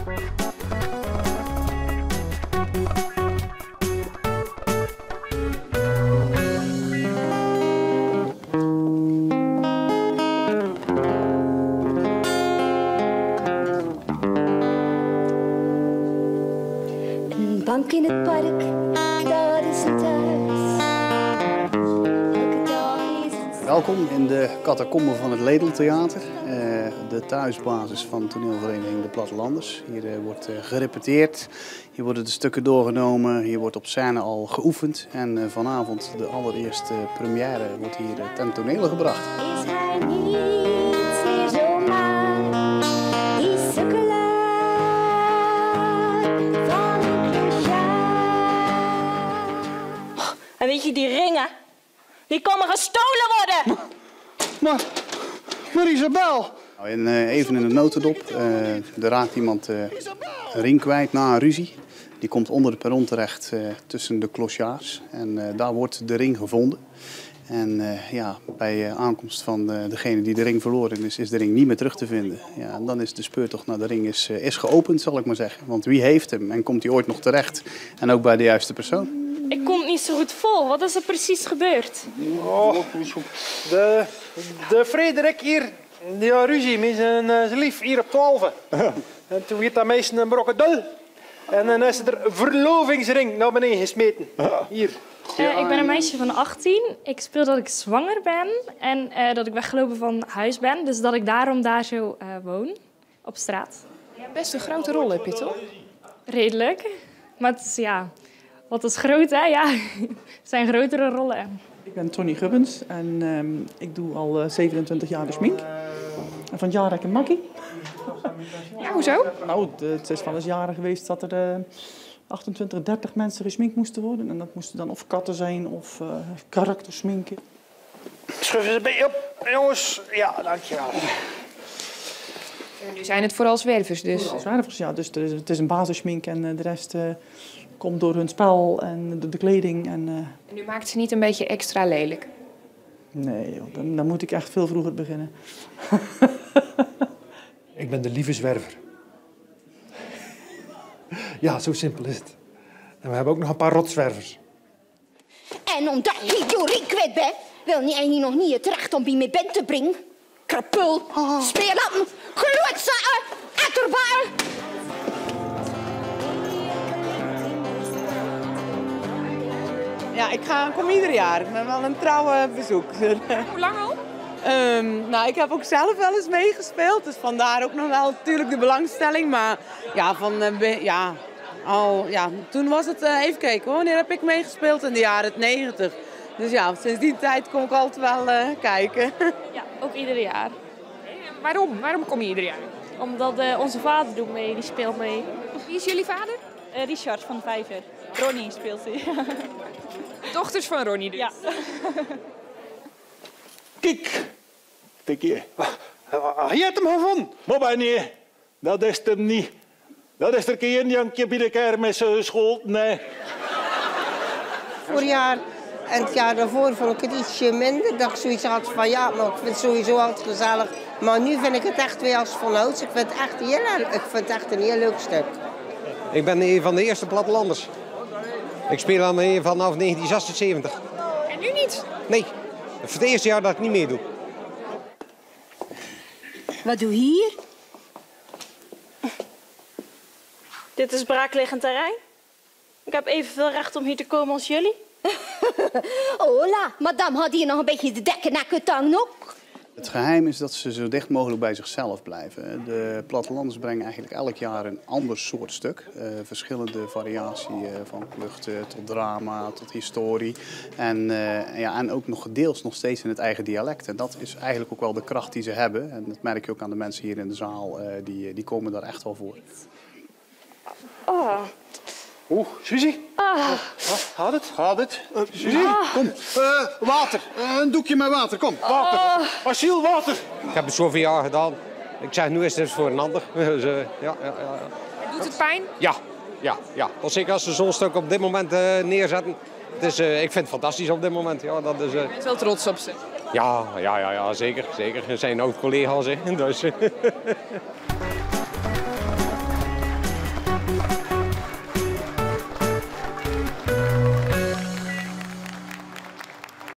Een bank in het park, dat is het thuis. Elke dag is het... Welkom in de catacomben van het Ledeltheater, de thuisbasis van toneelvereniging De Plattelanders. Hier wordt gerepeteerd, hier worden de stukken doorgenomen, hier wordt op scène al geoefend. En vanavond de allereerste première wordt hier ten tonele gebracht. Is hij niet meer zomaar die sukkelaar van een clochard? En weet je, die ringen, die komen gestolen worden. Maar Isabel! Nou, even in de notendop, er raakt iemand een ring kwijt na een ruzie. Die komt onder de perron terecht tussen de clochards en daar wordt de ring gevonden. En ja, bij aankomst van degene die de ring verloren is de ring niet meer terug te vinden. Ja, en dan is de speurtocht naar de ring is geopend, zal ik maar zeggen. Want wie heeft hem en komt hij ooit nog terecht? En ook bij de juiste persoon. Ik kom het niet zo goed vol. Wat is er precies gebeurd? Oh, de Frederik hier, die had ruzie met zijn lief hier op 12. En toen werd dat meisje een brokken dul. En dan is er een verlovingsring naar beneden gesmeten. Hier. Ik ben een meisje van 18. Ik speel dat ik zwanger ben en dat ik weggelopen van huis ben. Dus dat ik daarom daar zo woon, op straat. Ja, best een grote rol heb je toch? Redelijk. Maar het is, ja, wat is groot, hè? Ja, het zijn grotere rollen. Ik ben Tony Gubbens en ik doe al 27 jaar de schmink. En van het jaar heb ik een makkie. Ja, hoezo? Nou, het is wel eens jaren geweest dat er 28, 30 mensen geschminkt moesten worden. En dat moesten dan of katten zijn of karaktersminken. Schuif eens een beetje op, jongens. Ja, dankjewel. Nu zijn het vooral zwervers dus. Zwervers, ja. Dus het is een basisschmink en de rest komt door hun spel en de kleding. En nu maakt ze niet een beetje extra lelijk? nee, joh, dan moet ik echt veel vroeger beginnen. Ik ben de lieve zwerver. Ja, zo simpel is het. En we hebben ook nog een paar rotzwervers. En omdat je Jorie kwijt bent, wil je eigenlijk nog niet het recht om bij me bent te brengen? Krapul, speerlappen, gloedzakken, etterbaar. Ja, ik kom ieder jaar. Ik ben wel een trouwe bezoeker. Hoe lang al? Nou, ik heb ook zelf wel eens meegespeeld. Dus vandaar ook nog wel natuurlijk de belangstelling. Maar ja, toen was het, even kijken hoor, wanneer heb ik meegespeeld? In de jaren 90. Dus ja, sinds die tijd kom ik altijd wel kijken. Ja, ook ieder jaar. Waarom? Waarom kom je ieder jaar? Omdat onze vader doet mee, die speelt mee. Wie is jullie vader? Richard van Vijver. Ronnie speelt hij. Dochters van Ronnie dus. Ja. Kijk, kijk hier. Je hebt hem gevonden. Maar nee, dat is hem niet. Dat is er geen jankje bij de kermis geschoten, nee. Vorig jaar en het jaar daarvoor vond ik het ietsje minder. Dat ik zoiets had van ja, maar ik vind het sowieso altijd gezellig. Maar nu vind ik het echt weer als vanouds. Ik vind het echt een heel leuk stuk. Ik ben een van de eerste plattelanders. Ik speel al mee vanaf 1976. En nu niet? Nee, het is het eerste jaar dat ik niet meedoe. Wat doe je hier? Dit is braakliggend terrein. Ik heb evenveel recht om hier te komen als jullie. Hola, madame had hier nog een beetje de dekken naar kutang ook. Het geheim is dat ze zo dicht mogelijk bij zichzelf blijven. De plattelanders brengen eigenlijk elk jaar een ander soort stuk. Verschillende variatie van kluchten tot drama, tot historie. En ook nog deels nog steeds in het eigen dialect. En dat is eigenlijk ook wel de kracht die ze hebben. En dat merk je ook aan de mensen hier in de zaal. Die komen daar echt wel voor. Oh. Oeh, Suzie? Gaat het? Gaat het? Suzie, kom. Water. Een doekje met water, kom. Water. Asiel, water. Ik heb het zoveel jaar gedaan. Ik zeg, nu is het voor een ander. Dus, ja. Doet het pijn? Ja. Tot zeker als ze zo'n stuk op dit moment neerzetten. Het is, ik vind het fantastisch op dit moment. Ja, dat is, Je bent wel trots op ze? Ja, zeker. Er zijn oud-collega's. Dus.